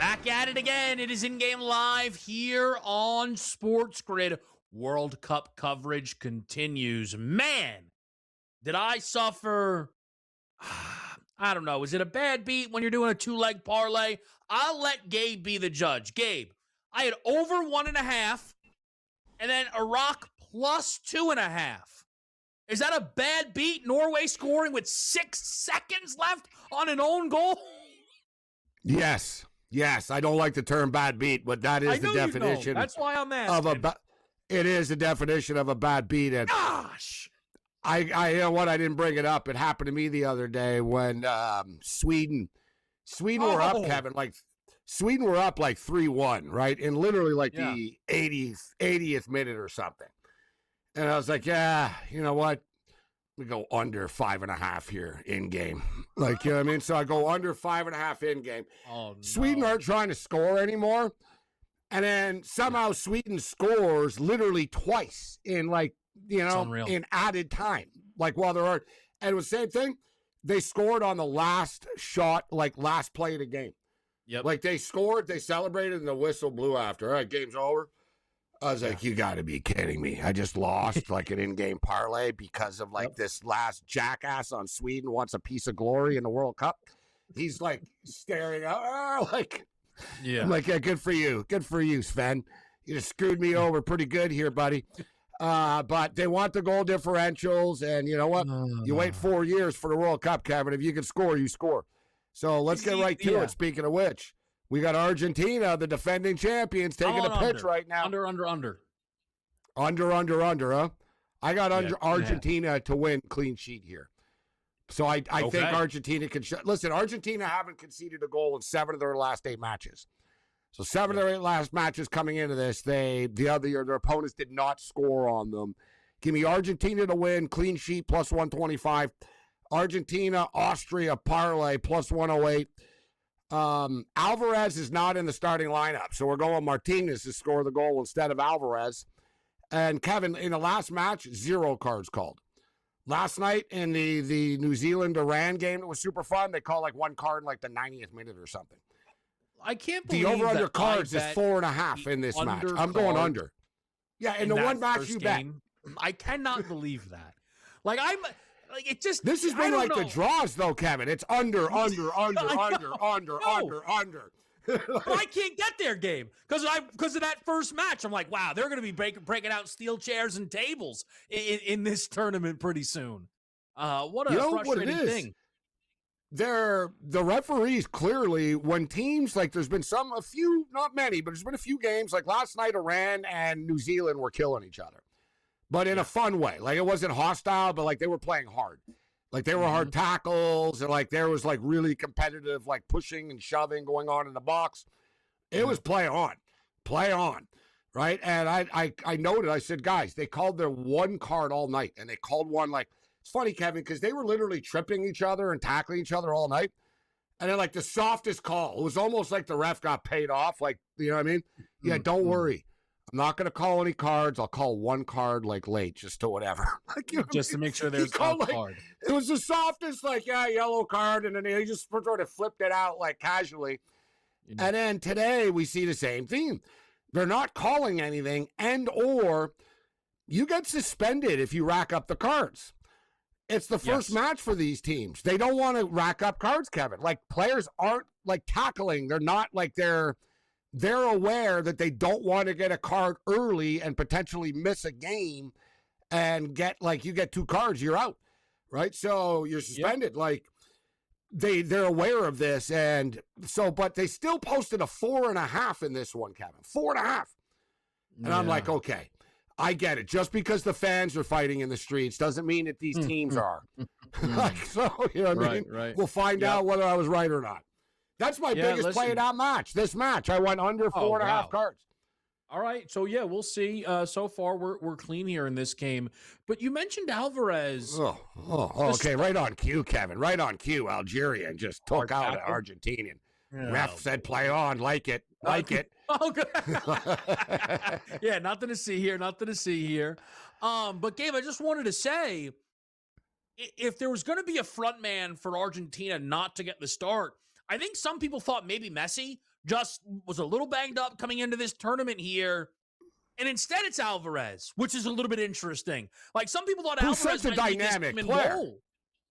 Back at it again. It is in-game live here on SportsGrid. World Cup coverage continues. Man, did I suffer? I don't know. Is it a bad beat when you're doing a two-leg parlay? I'll let Gabe be the judge. Gabe, I had over 1.5 and then Iraq plus 2.5. Is that a bad beat? Norway scoring with 6 seconds left on an own goal? Yes. I don't like the term bad beat, but that is the definition. That's why I'm asking. It is the definition of a bad beat. And gosh, I you know what? I didn't bring it up. It happened to me the other day when Sweden were up, Kevin. Like Sweden were up like 3-1, right? And literally like the 80th minute or something. And I was like, yeah, you know what? We go under 5.5 here in game. Like, you know what I mean? So I go under 5.5 in game. Oh, no. Sweden aren't trying to score anymore. And then somehow Sweden scores literally twice in like, you know, in added time. Like while there are, and it was the same thing. They scored on the last shot, like last play of the game. Yep. Like they scored, they celebrated, and the whistle blew after. All right, game's over. I was like, you got to be kidding me. I just lost like an in-game parlay because of like this last jackass on Sweden wants a piece of glory in the World Cup. He's like staring out, like, I'm like, yeah, good for you. Good for you, Sven. You just screwed me over pretty good here, buddy. But they want the goal differentials, and you know what? You wait 4 years for the World Cup, Kevin. If you can score, you score. So let's get right to it. Speaking of which, we got Argentina, the defending champions, taking a pitch right now. Under, huh? I got Argentina to win clean sheet here. So I think Argentina can listen, Argentina haven't conceded a goal in 7 of their last 8 matches. So 7 of their 8 last matches coming into this, their opponents did not score on them. Give me Argentina to win, clean sheet plus 125. Argentina, Austria parlay plus 108. Alvarez is not in the starting lineup, so we're going Martinez to score the goal instead of Alvarez. And Kevin, in the last match, 0 cards called. Last night in the New Zealand-Iran game that was super fun, they called like 1 card in like the 90th minute or something. I can't believe the over-under cards is 4.5 in this match. I'm going under. Yeah, in the one match you bet. I cannot believe that. Like it just. This has been like the draws though, Kevin. It's under. But I can't get there, Gabe, because of that first match. I'm like, wow, they're going to be breaking out steel chairs and tables in this tournament pretty soon. What a frustrating thing. The referees clearly, when teams like there's been a few, not many, but there's been a few games like last night, Iran and New Zealand were killing each other, but in a fun way. Like it wasn't hostile, but like they were playing hard. Like they were hard tackles, and like there was like really competitive, like pushing and shoving going on in the box. It was play on, right? And I noted, I said, guys, they called their 1 card all night, and they called one like, it's funny, Kevin, because they were literally tripping each other and tackling each other all night. And then like the softest call, it was almost like the ref got paid off. Like, you know what I mean? Yeah, don't worry. I'm not going to call any cards. I'll call 1 card like late, just to whatever. Like, you know just to make sure there's a card. It was the softest, like, yellow card. And then he just sort of flipped it out like casually. And then today we see the same thing. They're not calling anything, and or you get suspended if you rack up the cards. It's the first match for these teams. They don't want to rack up cards, Kevin. Like players aren't like tackling. They're not like they're aware that they don't want to get a card early and potentially miss a game and get like you get 2 cards, you're out. Right? So you're suspended. Like they're aware of this, and so but they still posted a 4.5 in this one, Kevin. 4.5. And I'm like, okay. I get it. Just because the fans are fighting in the streets doesn't mean that these teams are. Like, so, you know what I mean? Right. We'll find out whether I was right or not. That's my biggest play of that match. This match, I went under 4.5 cards. All right. So, yeah, we'll see. So far, we're clean here in this game. But you mentioned Alvarez. Okay. Right on cue, Kevin. Right on cue. Algeria just took out an Argentinian. Ref said play on. Like it. Oh, good. Yeah, nothing to see here. But Gabe, I just wanted to say, if there was going to be a front man for Argentina not to get the start, I think some people thought maybe Messi, just was a little banged up coming into this tournament here. And instead it's Alvarez, which is a little bit interesting. Like some people thought Who's Alvarez such a dynamic player.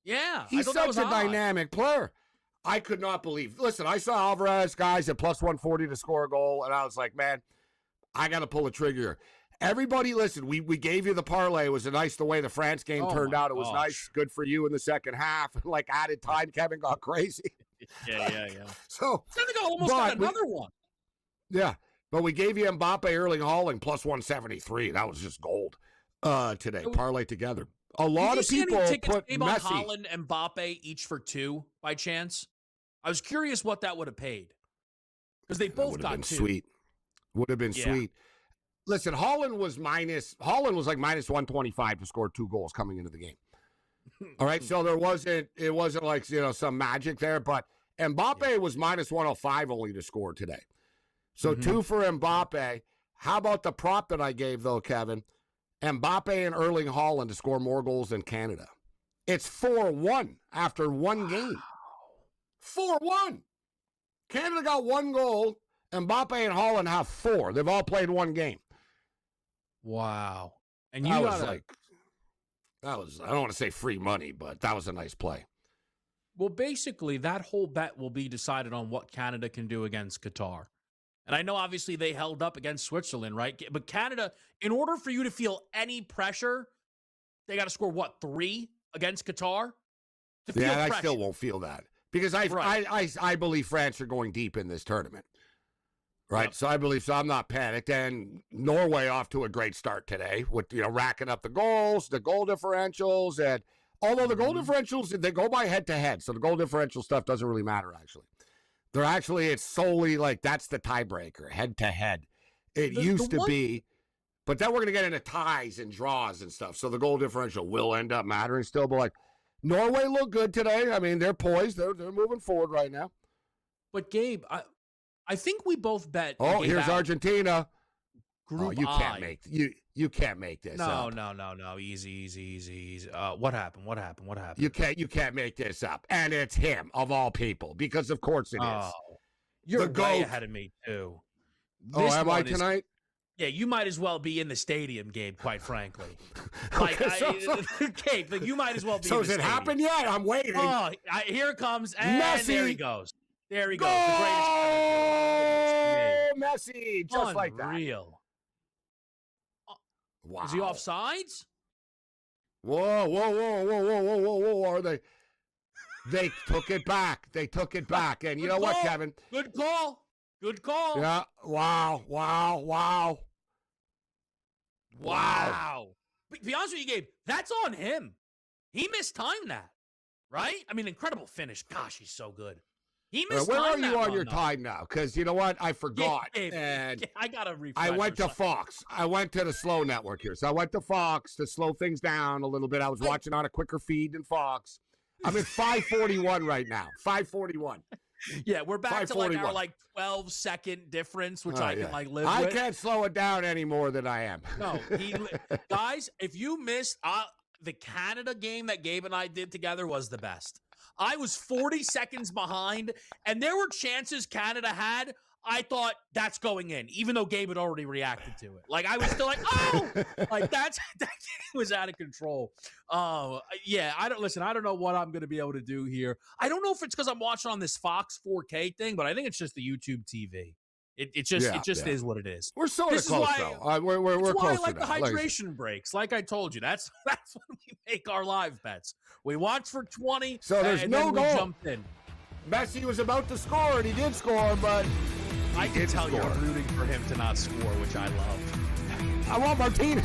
Yeah. He's such a dynamic player. I could not believe. Listen, I saw Alvarez guys at plus 140 to score a goal, and I was like, man, I got to pull a trigger. Everybody, listen, we gave you the parlay. It was nice the way the France game turned out. It was nice. Good for you in the second half. Like added time, Kevin got crazy. Yeah. So I think I almost got another one. Yeah. But we gave you Mbappe, Erling Haaland, plus 173. That was just gold today. Parlay together. A lot of people put Messi. On Haaland and Mbappe each for 2 by chance? I was curious what that would have paid. Because they both got 2. Sweet. Would have been sweet. Listen, Haaland was like minus 125 to score 2 goals coming into the game. All right. So it wasn't like, some magic there, but Mbappe was minus 105 only to score today. So 2 for Mbappe. How about the prop that I gave, though, Kevin? Mbappe and Erling Haaland to score more goals than Canada. It's 4-1 after one game. 4-1. Canada got 1 goal. Mbappe and Haaland have 4. They've all played 1 game. Wow. And that was I don't want to say free money, but that was a nice play. Well, basically, that whole bet will be decided on what Canada can do against Qatar. And I know, obviously, they held up against Switzerland, right? But Canada, in order for you to feel any pressure, they got to score, 3 against Qatar? I still won't feel that. Because I believe France are going deep in this tournament. Right? Yep. So I'm not panicked. And Norway off to a great start today with, racking up the goals, the goal differentials. And although the goal differentials, they go by head-to-head. So the goal differential stuff doesn't really matter, actually. It's solely like that's the tiebreaker, head-to-head. It used to be, but then we're going to get into ties and draws and stuff. So the goal differential will end up mattering still. But, Norway looked good today. I mean, they're poised. They're moving forward right now. But, Gabe, I think we both bet. Oh, here's Argentina. Group you can't make you can't make this up. No. Easy. What happened? You can't make this up. And it's him, of all people, because of course it is. You're way ahead of me, too. Am I tonight? Yeah, you might as well be in the stadium, Gabe, quite frankly. Gabe, you might as well be in the stadium. So has it happened yet? I'm waiting. Here it comes, and Messi. There he goes. There he goes. The greatest. Messi, just like that. Unreal. Wow. Is he offsides? Whoa. Are they? They took it back. And you know what, Kevin? Good call. Yeah. Wow. But to be honest with you, Gabe, that's on him. He mistimed that, right? I mean, incredible finish. Gosh, he's so good. He missed Where are you on your time now? Because you know what? I forgot. And I got to refresh. I went to Fox. I went to the slow network here. So I went to Fox to slow things down a little bit. I was watching on a quicker feed than Fox. I'm at 541 right now. 541. Yeah, we're back to our 12-second difference, which I can live with. I can't slow it down any more than I am. No, guys, if you missed the Canada game that Gabe and I did together was the best. I was 40 seconds behind, and there were chances Canada had. I thought that's going in, even though Gabe had already reacted to it. I was still that was out of control. Yeah, I don't know what I'm going to be able to do here. I don't know if it's because I'm watching on this Fox 4K thing, but I think it's just the YouTube TV. It just is what it is. We're sort of close, though. We're close. Why I like the hydration breaks. Like I told you, that's when we make our live bets. We watch for 20, so there's no goal. Jump in. Messi was about to score, and he did score, but I can tell you're rooting for him to not score, which I love. I want Martinez.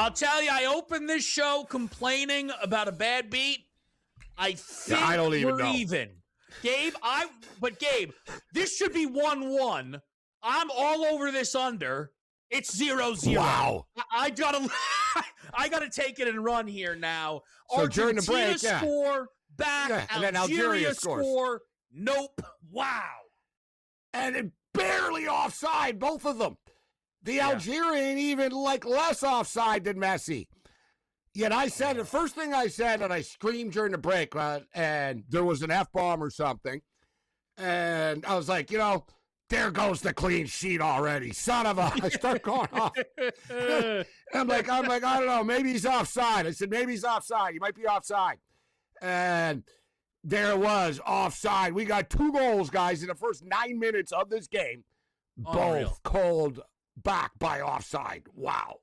I'll tell you, I opened this show complaining about a bad beat. I think I don't even we're know. even. Gabe, Gabe, this should be 1-1. I'm all over this under. It's 0-0. Wow. I gotta take it and run here now. So Argentina during the break, score, back, and then Algeria scores. score. Nope. Wow. And it barely offside, both of them. The Algerian even less offside than Messi. Yet I said, the first thing I said, and I screamed during the break, and there was an F-bomb or something. And I was like, there goes the clean sheet already. Son of a, I start going off. I'm like, I don't know, maybe he's offside. I said, maybe he's offside. He might be offside. And there it was, offside. We got 2 goals, guys, in the first 9 minutes of this game. Both called back by offside. Wow.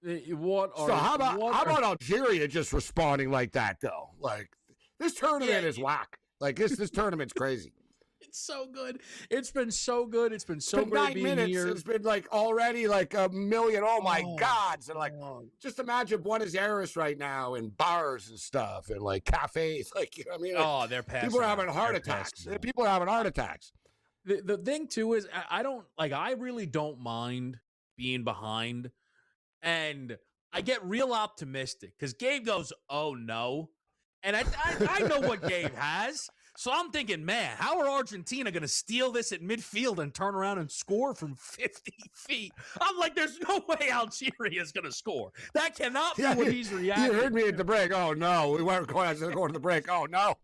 How about Algeria just responding like that, though? Like, this tournament is whack. Like, this tournament's crazy. It's so good. It's been so good. It's been so great 9 being minutes. here. It's been already a million. Oh my God! So just imagine Buenos Aires right now in bars and stuff and cafes. They're passing. People are having heart attacks. People are having heart attacks. The thing too is I really don't mind being behind, and I get real optimistic because Gabe goes, "Oh no," and I know what Gabe has. So I'm thinking, man, how are Argentina going to steal this at midfield and turn around and score from 50 feet? I'm like, there's no way Algeria is going to score. That cannot be what he's reacting. You heard me at the break. Oh, no. We weren't going to the break. Oh, no.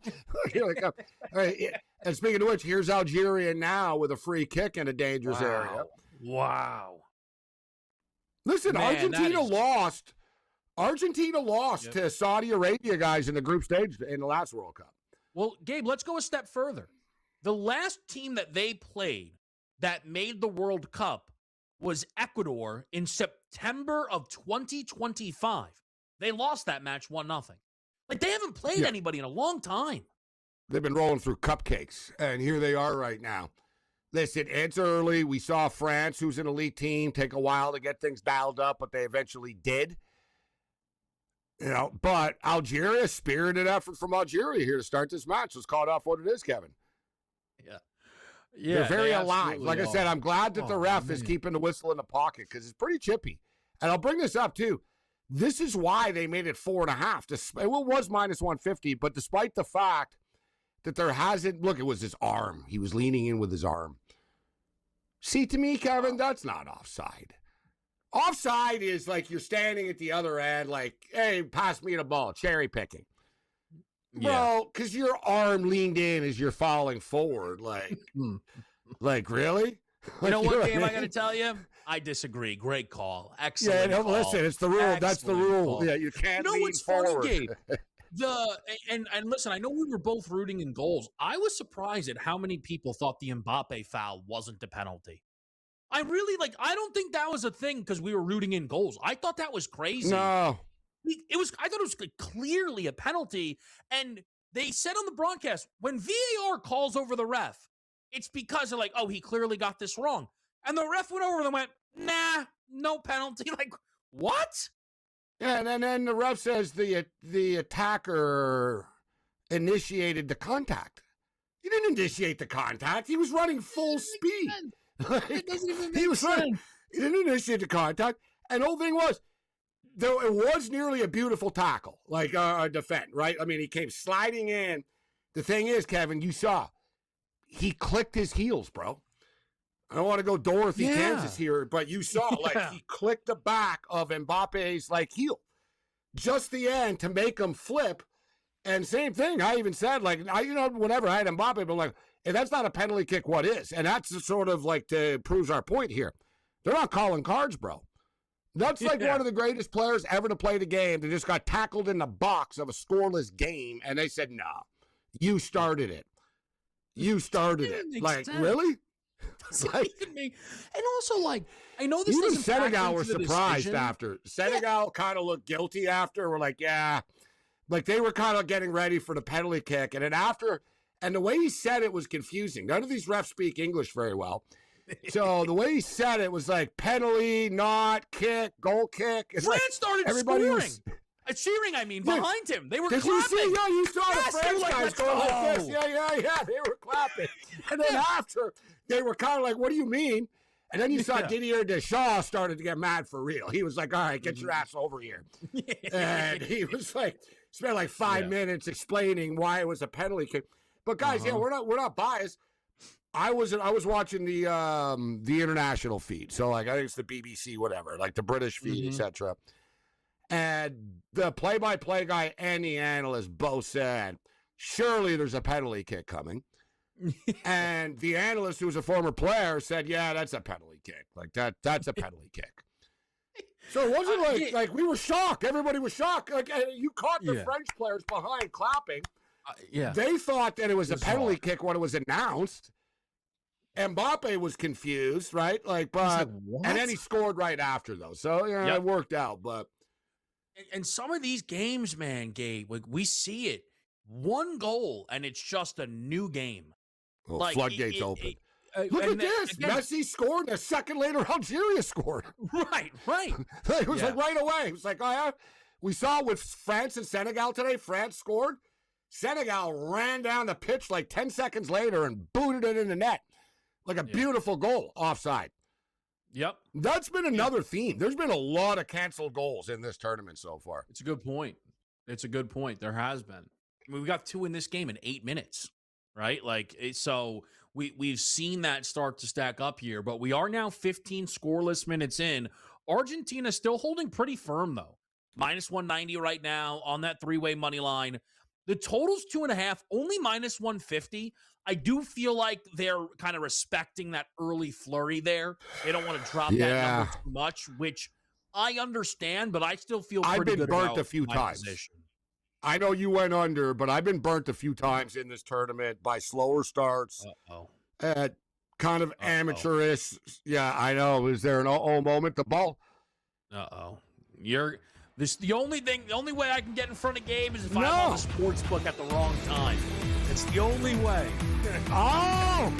And speaking of which, here's Algeria now with a free kick in a dangerous area. Wow. Listen, man, Argentina lost. Argentina lost to Saudi Arabia, guys, in the group stage in the last World Cup. Well, Gabe, let's go a step further. The last team that they played that made the World Cup was Ecuador in September of 2025. They lost that match 1-0. They haven't played anybody in a long time. They've been rolling through cupcakes, and here they are right now. Listen, it's early. We saw France, who's an elite team, take a while to get things dialed up, but they eventually did. But Algeria, spirited effort from Algeria here to start this match. Let's call it off what it is, Kevin. Yeah, they're very alive. Like I said, I'm glad that the ref is keeping the whistle in the pocket because it's pretty chippy. And I'll bring this up, too. This is why they made it 4.5. It was minus 150, but despite the fact that there hasn't, look, it was his arm. He was leaning in with his arm. See, to me, Kevin, that's not offside. Offside is you're standing at the other end, hey, pass me the ball, cherry picking. Bro, because your arm leaned in as you're falling forward. Really? You know what, Gabe, I got to tell you? I disagree. Great call. Excellent call. Listen, it's the rule. Excellent That's the rule. Call. Yeah, you can't lean what's forward. funny, Gabe? And listen, I know we were both rooting in goals. I was surprised at how many people thought the Mbappe foul wasn't a penalty. I don't think that was a thing because we were rooting in goals. I thought that was crazy. No. I thought it was clearly a penalty. And they said on the broadcast, when VAR calls over the ref, it's because they're he clearly got this wrong. And the ref went over and went, nah, no penalty. What? Yeah, and then the ref says the attacker initiated the contact. He didn't initiate the contact. He was running full speed. It doesn't even make sense. He didn't initiate the contact. And the whole thing was, though it was nearly a beautiful tackle, a defend, right? I mean, he came sliding in. The thing is, Kevin, you saw, he clicked his heels, bro. I don't want to go Dorothy, Kansas here, but you saw, he clicked the back of Mbappe's, heel. Just the end to make him flip. And same thing, I even said, whenever I had Mbappe, but if that's not a penalty kick, what is? And that's sort of to proves our point here. They're not calling cards, bro. That's one of the greatest players ever to play the game. They just got tackled in the box of a scoreless game, and they said, "Nah, you started it. You started it." Really? And also, I know this even doesn't Senegal were the surprised decision. after. Senegal kind of looked guilty after. We're they were kind of getting ready for the penalty kick, and then after. And the way he said it was confusing. None of these refs speak English very well. So the way he said it was like penalty, not kick, goal kick. It's France like started scoring. Cheering, I mean, behind him. They were clapping. You see? Yeah, you saw the French guys going like this. Yeah. They were clapping. And then after, they were kind of like, what do you mean? And then you saw Didier Deschamps started to get mad for real. He was like, all right, get your ass over here. And he was like, spent like 5 minutes explaining why it was a penalty kick. But guys, we're not biased. I was watching the international feed. So like I think it's the BBC, whatever, like the British feed, etc. And the play-by-play guy and the analyst both said, surely there's a penalty kick coming. And the analyst, who was a former player, said, yeah, that's a penalty kick. Like that's a penalty kick. So it wasn't like we were shocked. Everybody was shocked. Like you caught the French players behind clapping. They thought that it was a penalty kick when it was announced. Mbappe was confused, right? Like, but and then he scored right after though. So it worked out. But and some of these games, man, Gabe, like we see it. One goal and it's just a new game. Well, like, floodgates open. Look at this. Again, Messi scored, and a second later, Algeria scored. Right. It was like right away. It was like, oh, yeah. We saw with France and Senegal today. France scored. Senegal ran down the pitch like 10 seconds later and booted it in the net. Like a beautiful goal offside. Yep. That's been another theme. There's been a lot of canceled goals in this tournament so far. It's a good point. There has been. I mean, we got 2 in this game in 8 minutes. Right? Like, so we've seen that start to stack up here, but we are now 15 scoreless minutes in. Argentina still holding pretty firm, though. Minus 190 right now on that 3-way money line. The total's 2.5, only minus 150. I do feel like they're kind of respecting that early flurry there. They don't want to drop that number too much, which I understand, but I still feel pretty good about I've been burnt a few times. Position. I know you went under, but I've been burnt a few times in this tournament by slower starts. At kind of amateurish. Yeah, I know. Is there an moment? The ball. The only way I can get in front of Gabe is if I'm on the sports book at the wrong time. It's the only way. No.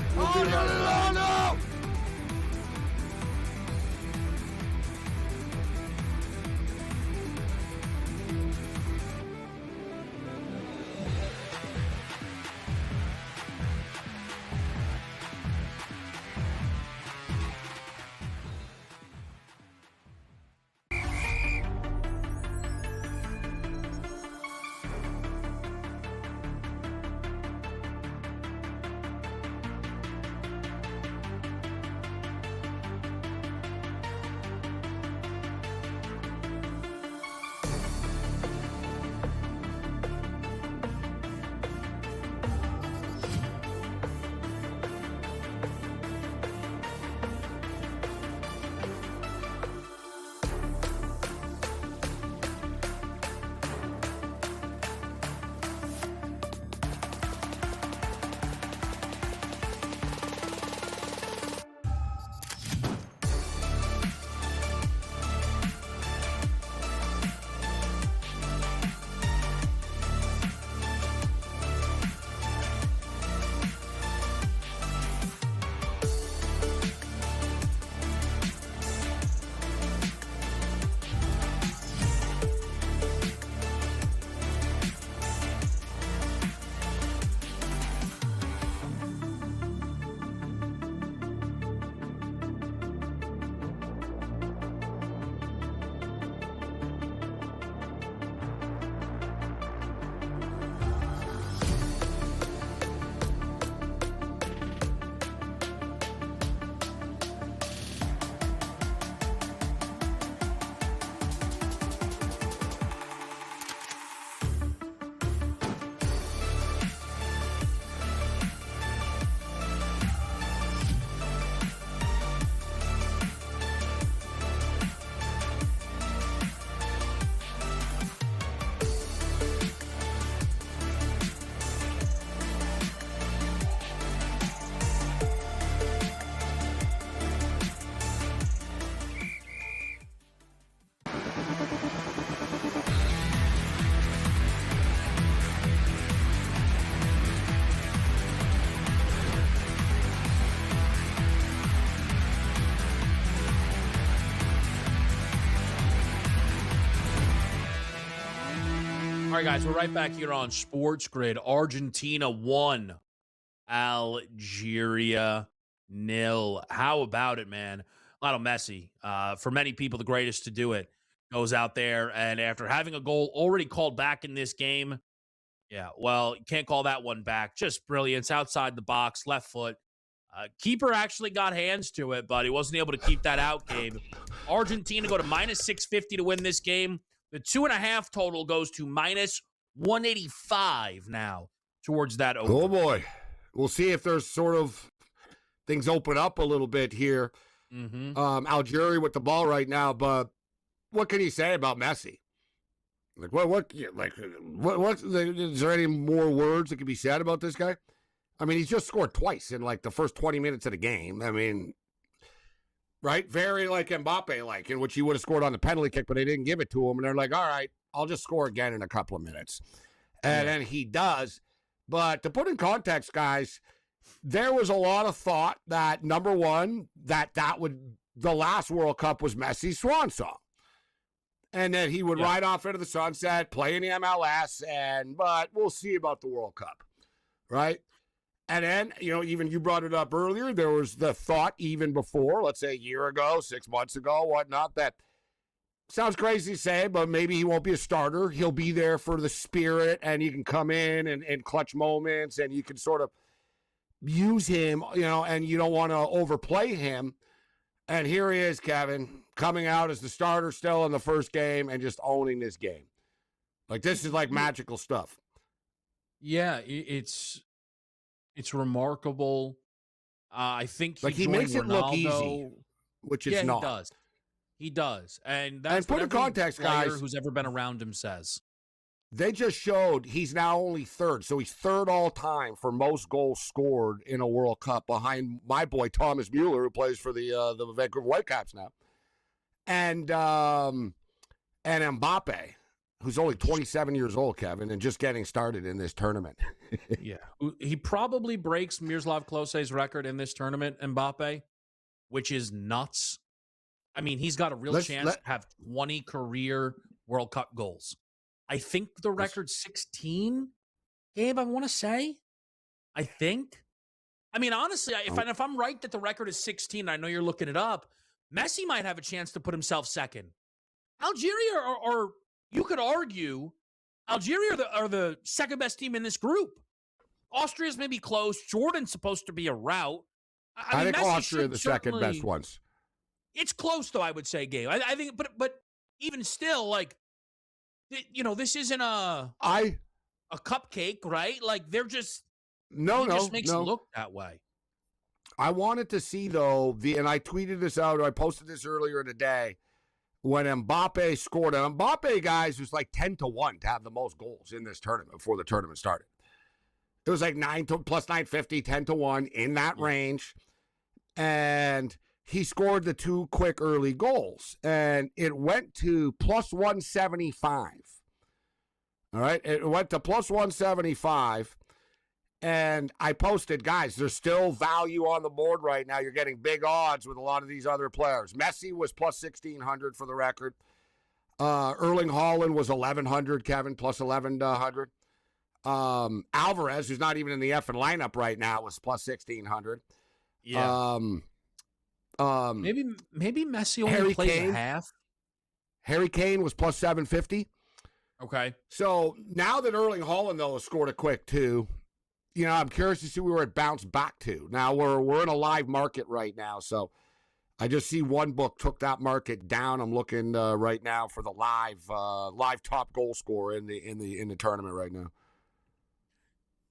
All right, guys, we're right back here on Sports Grid. Argentina 1, Algeria 0. How about it, man? Lionel Messi, for many people, the greatest to do it, goes out there, and after having a goal already called back in this game, yeah, well, you can't call that one back. Just brilliance outside the box, left foot. Keeper actually got hands to it, but he wasn't able to keep that out, Gabe. Argentina go to minus 650 to win this game. The 2.5 total goes to minus 185 now towards that over. Oh, boy. We'll see if there's sort of things open up a little bit here. Algeria with the ball right now, but what can you say about Messi? What is there any more words that can be said about this guy? I mean, he's just scored twice in like the first 20 minutes of the game. I mean, right? Very like Mbappe, like in which he would have scored on the penalty kick, but they didn't give it to him. And they're like, all right, I'll just score again in a couple of minutes. And then he does. But to put in context, guys, there was a lot of thought that, number one, the last World Cup was Messi's swan song. And then he would ride off into the sunset, play in the MLS, but we'll see about the World Cup, right? And then, even you brought it up earlier, there was the thought even before, let's say a year ago, 6 months ago, whatnot, that sounds crazy to say, but maybe he won't be a starter. He'll be there for the spirit, and he can come in and clutch moments, and you can sort of use him, and you don't want to overplay him. And here he is, Kevin, coming out as the starter still in the first game and just owning this game. Like, this is like magical stuff. Yeah, it's remarkable. I think he makes it look easy, which is not. He does. And that's put in context, guys, who's ever been around him says. They just showed he's now only third. So he's third all time for most goals scored in a World Cup behind my boy Thomas Mueller, who plays for the Vancouver Whitecaps now. And Mbappe, who's only 27 years old, Kevin, and just getting started in this tournament. Yeah. He probably breaks Miroslav Klose's record in this tournament, Mbappe, which is nuts. I mean, he's got a real chance to have 20 career World Cup goals. I think the record's 16, Gabe, I want to say. I think. I mean, honestly, if I'm right that the record is 16, I know you're looking it up, Messi might have a chance to put himself second. Algeria, or you could argue, Algeria are the second best team in this group. Austria's maybe close. Jordan's supposed to be a rout. I think Austria are the second best ones. It's close, though, I would say, Gabe. I think, but even still, like, this isn't a cupcake, right? Like, they're just just makes it look that way. I wanted to see, though, and I tweeted this out, or I posted this earlier in the day, when Mbappe scored. And Mbappe, guys, was like 10-1 to have the most goals in this tournament before the tournament started. It was like plus 950, 10-1 in that range. And he scored the two quick early goals, and it went to plus 175. All right, it went to plus 175, and I posted, guys, there's still value on the board right now. You're getting big odds with a lot of these other players. Messi was plus 1,600 for the record. Erling Haaland was 1,100, Kevin, plus 1,100. Alvarez, who's not even in the effing lineup right now, was plus 1,600. Yeah. Maybe Messi only plays a half. Harry Kane was plus 750. Okay. So now that Erling Haaland, though, has scored a quick two, I'm curious to see where it bounced back to. Now we're in a live market right now, so I just see one book took that market down. I'm looking right now for the live top goal scorer in the tournament right now.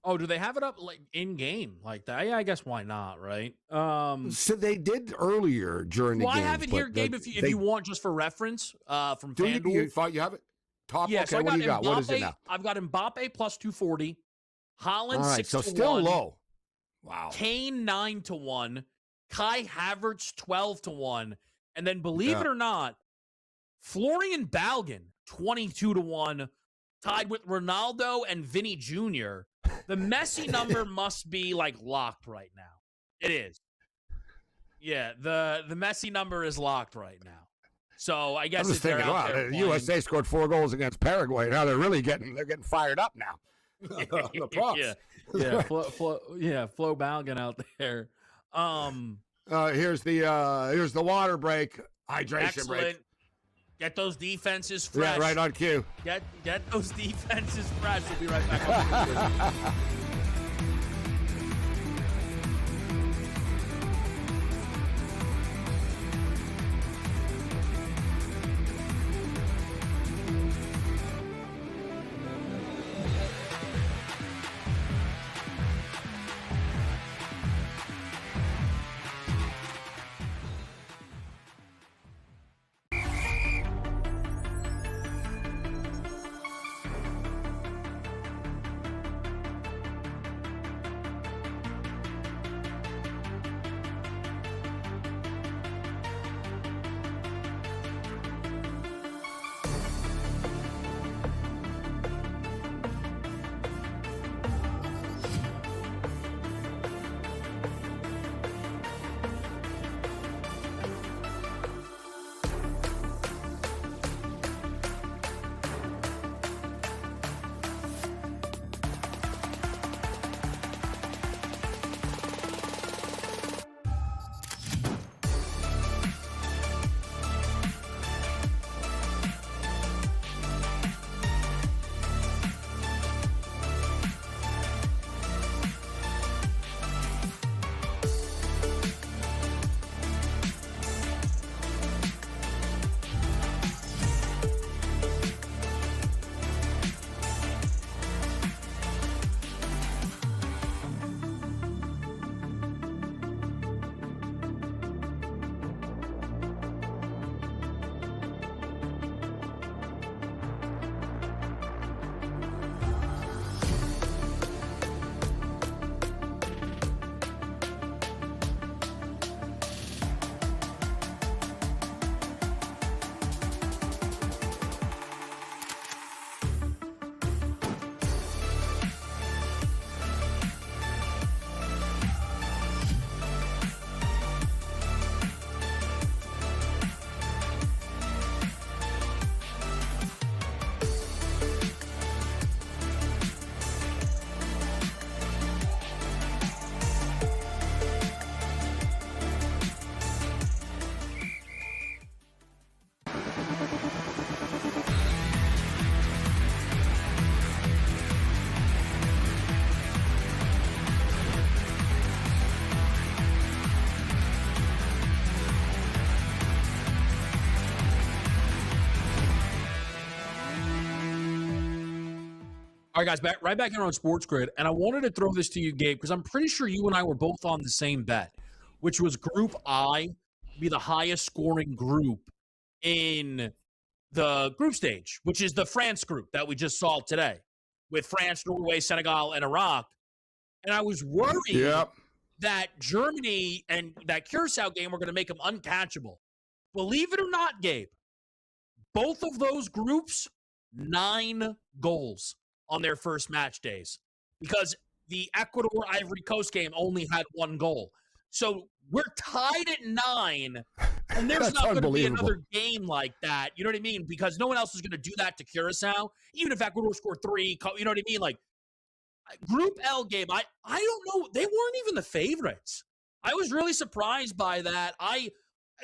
Oh, do they have it up like in game like that? Yeah, I guess why not, right? So they did earlier during the game. Well, I have it here, Gabe, if you want, just for reference, from FanDuel. You have it? Top? Yeah, okay, so what do you got? Mbappe, what is it now? I've got Mbappe plus 240, Haaland 6-1. So still low. Wow. Kane 9-1, Kai Havertz 12-1, and then believe it or not, Florian Balogun 22-1, tied with Ronaldo and Vinny Jr. The Messi number must be like locked right now. It is. Yeah, the Messi number is locked right now. So I guess I'm just thinking, wow, the USA scored 4 goals against Paraguay. Now they're getting fired up now. The props. Flo Balgan out there. Here's the water break, hydration break. Get those defenses fresh. Yeah, right on cue. Get those defenses fresh. We'll be right back. All right, guys, right back here on SportsGrid, and I wanted to throw this to you, Gabe, because I'm pretty sure you and I were both on the same bet, which was Group I be the highest scoring group in the group stage, which is the France group that we just saw today with France, Norway, Senegal, and Iraq. And I was worried that Germany and that Curacao game were going to make them uncatchable. Believe it or not, Gabe, both of those groups, 9 goals on their first match days, because the Ecuador-Ivory Coast game only had 1 goal. So we're tied at 9, and there's not going to be another game like that. You know what I mean? Because no one else is going to do that to Curacao, even if Ecuador scored 3. You know what I mean? Like, Group L game, I don't know. They weren't even the favorites. I was really surprised by that.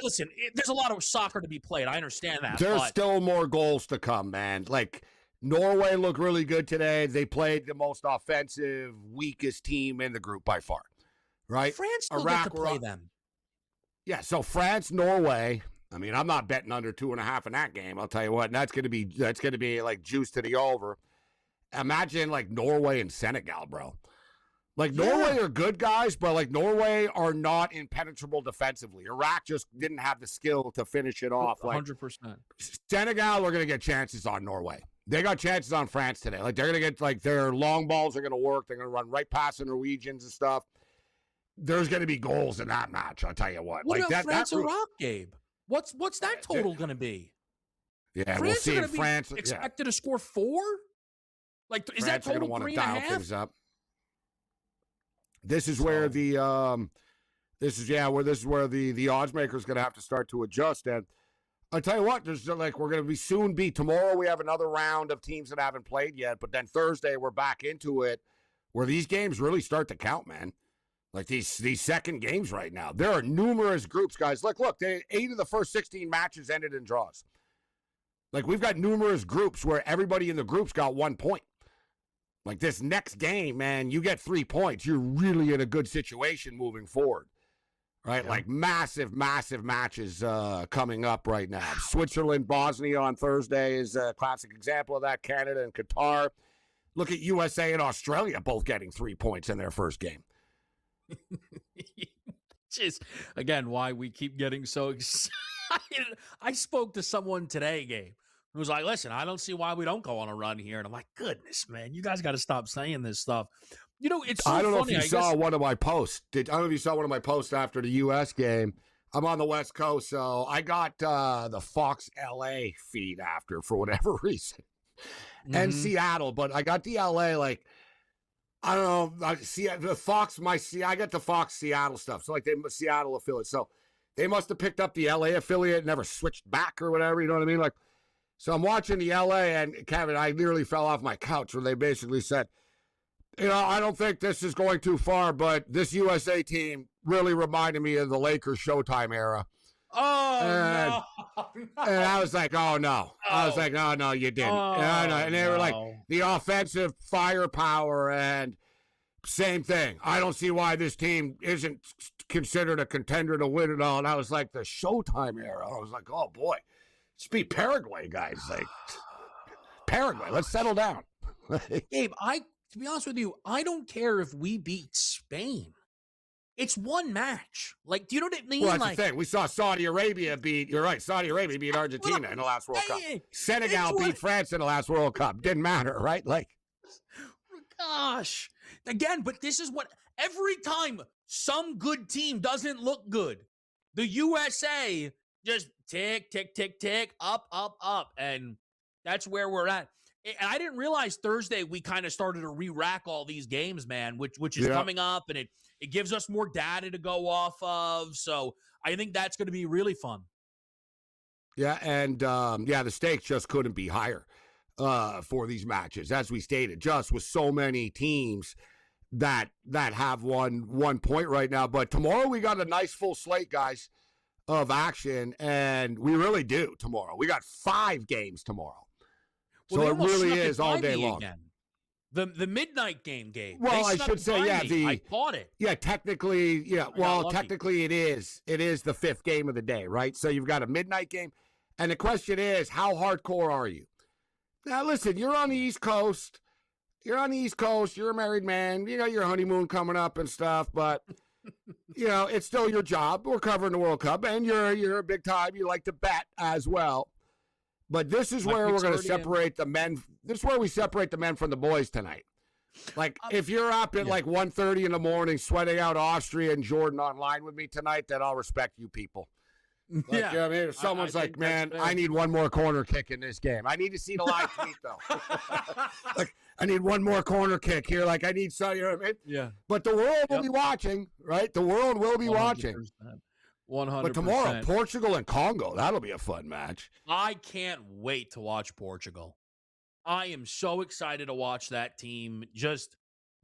Listen, there's a lot of soccer to be played. I understand that. There's still more goals to come, man. Like, Norway looked really good today. They played the most offensive, weakest team in the group by far, right? France still get to play them. Yeah, so France, Norway. I mean, I'm not betting under 2.5 in that game. I'll tell you what. And that's going to be like juice to the over. Imagine like Norway and Senegal, bro. Like Norway are good guys, but like Norway are not impenetrable defensively. Iraq just didn't have the skill to finish it off. 100%. Senegal are going to get chances on Norway. They got chances on France today. Like, they're going to get, like, their long balls are going to work. They're going to run right past the Norwegians and stuff. There's going to be goals in that match, I'll tell you what. What like about France-Iraq, Gabe? What's that total going to be? Yeah, we'll see if France expected to score 4? Like, is France that total 3.5? Things up. This is where the odds maker is going to have to start to adjust. And I'll tell you what, there's we're going to be soon tomorrow we have another round of teams that haven't played yet, but then Thursday we're back into it where these games really start to count, man. Like these second games right now. There are numerous groups, guys. Look, 8 of the first 16 matches ended in draws. Like we've got numerous groups where everybody in the groups got 1 point. Like this next game, man, you get 3 points. You're really in a good situation moving forward. Right, yeah. Like massive matches coming up right now. Switzerland, Bosnia on Thursday is a classic example of that. Canada and Qatar. Look at USA and Australia both getting 3 points in their first game. Just, again, why we keep getting so excited. I spoke to someone today, Gabe, who was like, listen, I don't see why we don't go on a run here. And I'm like, goodness, man, you guys got to stop saying this stuff. You know, it's so I don't know funny. if you saw one of my posts. I don't know if you saw one of my posts after the U.S. game. I'm on the West Coast, so I got the Fox LA feed after for whatever reason. And Seattle, but I got the LA, like, I don't know. I got the Fox Seattle stuff. So, like, they Seattle affiliate. So, they must have picked up the LA affiliate, never switched back or whatever. You know what I mean? Like, so I'm watching the LA, and Kevin, I nearly fell off my couch where they basically said, you know, I don't think this is going too far, but this USA team really reminded me of the Lakers Showtime era. Oh, no. And I was like, oh, no. I was like, no, you didn't. And they were like, the offensive firepower and same thing. I don't see why this team isn't considered a contender to win it all. And I was like, the Showtime era. I was like, oh, boy. Just be Paraguay, guys. Like, Paraguay, let's settle down. Gabe, to be honest with you, I don't care if we beat Spain. It's one match. Like, do you know what I mean? Well, that's the thing. We saw Saudi Arabia beat Argentina in the last World Cup. Senegal beat France in the last World Cup. Didn't matter, right? Like, gosh. Again, but this is what, every time some good team doesn't look good, the USA just tick, up. And that's where we're at. And I didn't realize Thursday we kind of started to re-rack all these games, man, which is coming up, and it gives us more data to go off of. So I think that's going to be really fun. Yeah, and the stakes just couldn't be higher for these matches, as we stated, just with so many teams that have one point right now. But tomorrow we got a nice full slate, guys, of action, and we really do tomorrow. We got 5 games tomorrow. Well, so it really is all day long. Again. The midnight game, Gabe. Well, I should say, I caught it. Yeah, technically, technically it is. It is the 5th game of the day, right? So you've got a midnight game, and the question is, how hardcore are you? Now, listen, you're on the East Coast. You're a married man. You got your honeymoon coming up and stuff, but you know it's still your job. We're covering the World Cup, and you're a big time. You like to bet as well. But this is where we're going to separate the men. This is where we separate the men from the boys tonight. Like, if you're up at like 1:30 in the morning sweating out Austria and Jordan online with me tonight, then I'll respect you people. Like, you know what I mean? If someone's like, man, I need one more corner kick in this game. I need to see the live tweet, though. Like, I need one more corner kick here. Like, I need some, you know what I mean? Yeah. But the world will be watching, right? The world will be 100%. Watching. 100%. But tomorrow, Portugal and Congo, that'll be a fun match. I can't wait to watch Portugal. I am so excited to watch that team. Just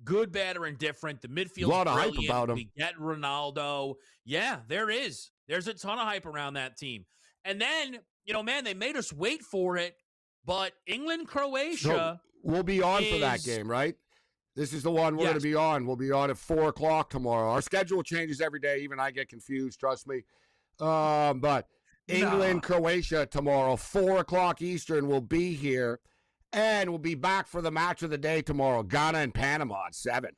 good, bad, or indifferent. The midfield, a lot of hype about them. We get Ronaldo. Yeah, there is. There's a ton of hype around that team. And then, you know, man, they made us wait for it. But England, Croatia. So we'll be on for that game, right? This is the one we're going to be on. We'll be on at 4 o'clock tomorrow. Our schedule changes every day. Even I get confused, trust me. But England, Croatia tomorrow, 4 o'clock Eastern, will be here. And we'll be back for the match of the day tomorrow, Ghana and Panama at 7.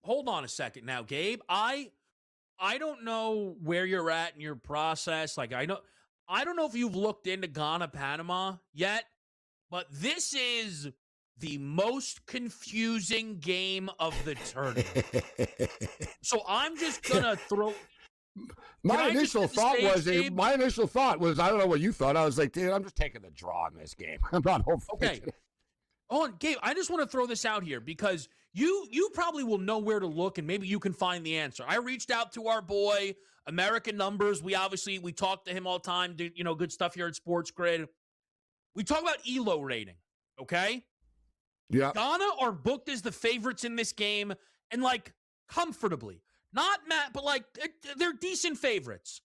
Hold on a second now, Gabe. I don't know where you're at in your process. Like, I don't know if you've looked into Ghana, Panama yet, but this is the most confusing game of the tournament. So I'm just gonna throw. My initial thought was, I don't know what you thought. I was like, dude, I'm just taking the draw in this game. I'm not hoping. Okay. Oh, Gabe, I just want to throw this out here because you probably will know where to look and maybe you can find the answer. I reached out to our boy, American Numbers. We talk to him all the time, do, good stuff here at SportsGrid. We talk about ELO rating, okay? Yeah. Ghana are booked as the favorites in this game and comfortably. Not Matt, but they're decent favorites.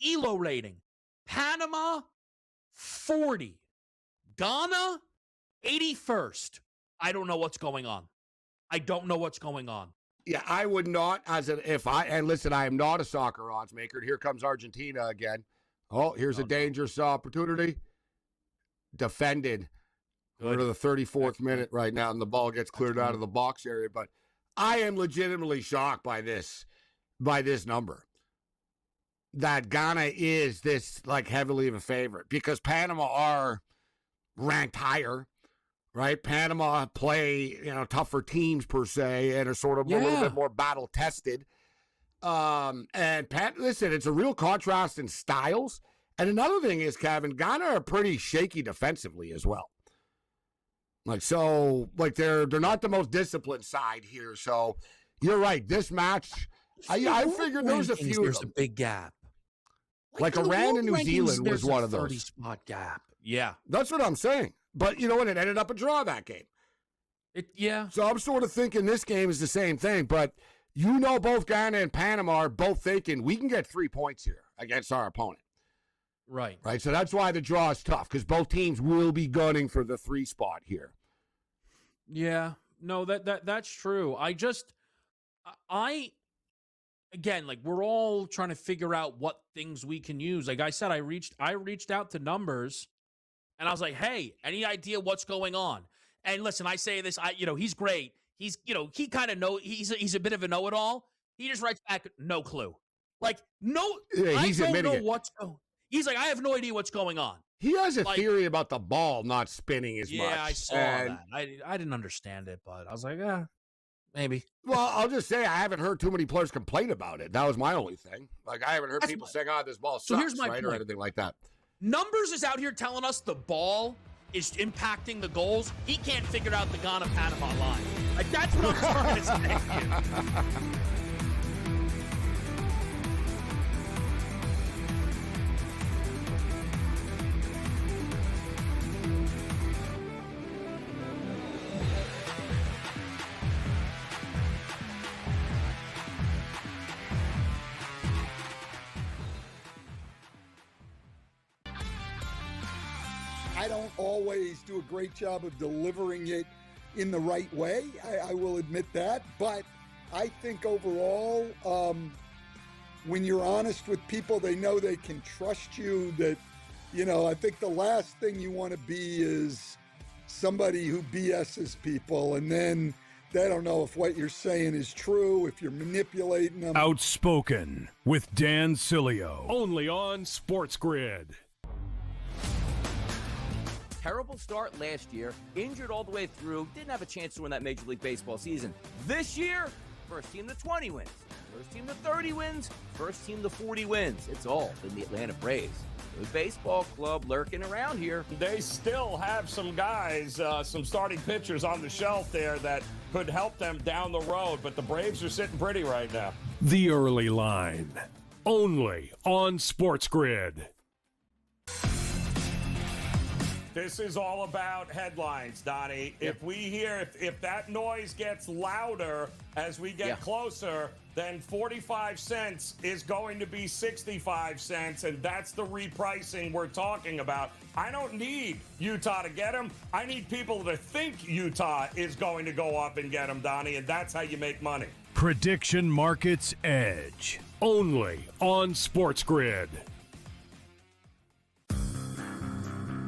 ELO rating. Panama 40. Ghana 81st. I don't know what's going on. Yeah, I would not, and listen, I am not a soccer odds maker. Here comes Argentina again. Oh, here's a dangerous opportunity. Defended. We're to the 34th minute right now, and the ball gets cleared out of the box area. But I am legitimately shocked by this number. That Ghana is this heavily of a favorite because Panama are ranked higher, right? Panama play tougher teams per se and are sort of a little bit more battle tested. Listen, it's a real contrast in styles. And another thing is, Kevin, Ghana are pretty shaky defensively as well. They're not the most disciplined side here. So you're right. This match, I figured there was a few. There's a big gap. Iran and New Zealand was one of those. 30-spot gap. Yeah. That's what I'm saying. But you know what? It ended up a draw that game. So I'm sort of thinking this game is the same thing. But both Ghana and Panama are both thinking we can get 3 points here against our opponent. Right. So that's why the draw is tough because both teams will be gunning for the 3 spot here. Yeah. No, that's true. Again, we're all trying to figure out what things we can use. Like I said, I reached out to Numbers and I was like, hey, any idea what's going on? And listen, I say this, he's great. He's, he kind of he's a bit of a know-it-all. He just writes back, no clue. He's I don't know it. what's going. He's like, I have no idea what's going on. He has a theory about the ball not spinning as much. Yeah, I saw that. I didn't understand it, but I was like, maybe. Well, I'll just say I haven't heard too many players complain about it. That was my only thing. I haven't heard people saying, this ball sucks, here's my point. Or anything like that. Numbers is out here telling us the ball is impacting the goals. He can't figure out the Ghana-Panama line. That's what I'm trying to say. I don't always do a great job of delivering it in the right way. I will admit that. But I think overall, when you're honest with people, they know they can trust you. That, I think the last thing you want to be is somebody who BS's people. And then they don't know if what you're saying is true, if you're manipulating them. Outspoken with Dan Cilio. Only on SportsGrid. Terrible start last year, injured all the way through, didn't have a chance to win that Major League Baseball season. This year, first team to 20 wins, first team to 30 wins, first team to 40 wins. It's all been the Atlanta Braves. Good baseball club lurking around here. They still have some guys, some starting pitchers on the shelf there that could help them down the road, but the Braves are sitting pretty right now. The Early Line, only on SportsGrid. This is all about headlines, Donnie. If we hear, if that noise gets louder as we get closer, then 45 cents is going to be 65 cents, and that's the repricing we're talking about. I don't need Utah to get them. I need people to think Utah is going to go up and get them, Donnie, and that's how you make money. Prediction Markets Edge, only on SportsGrid.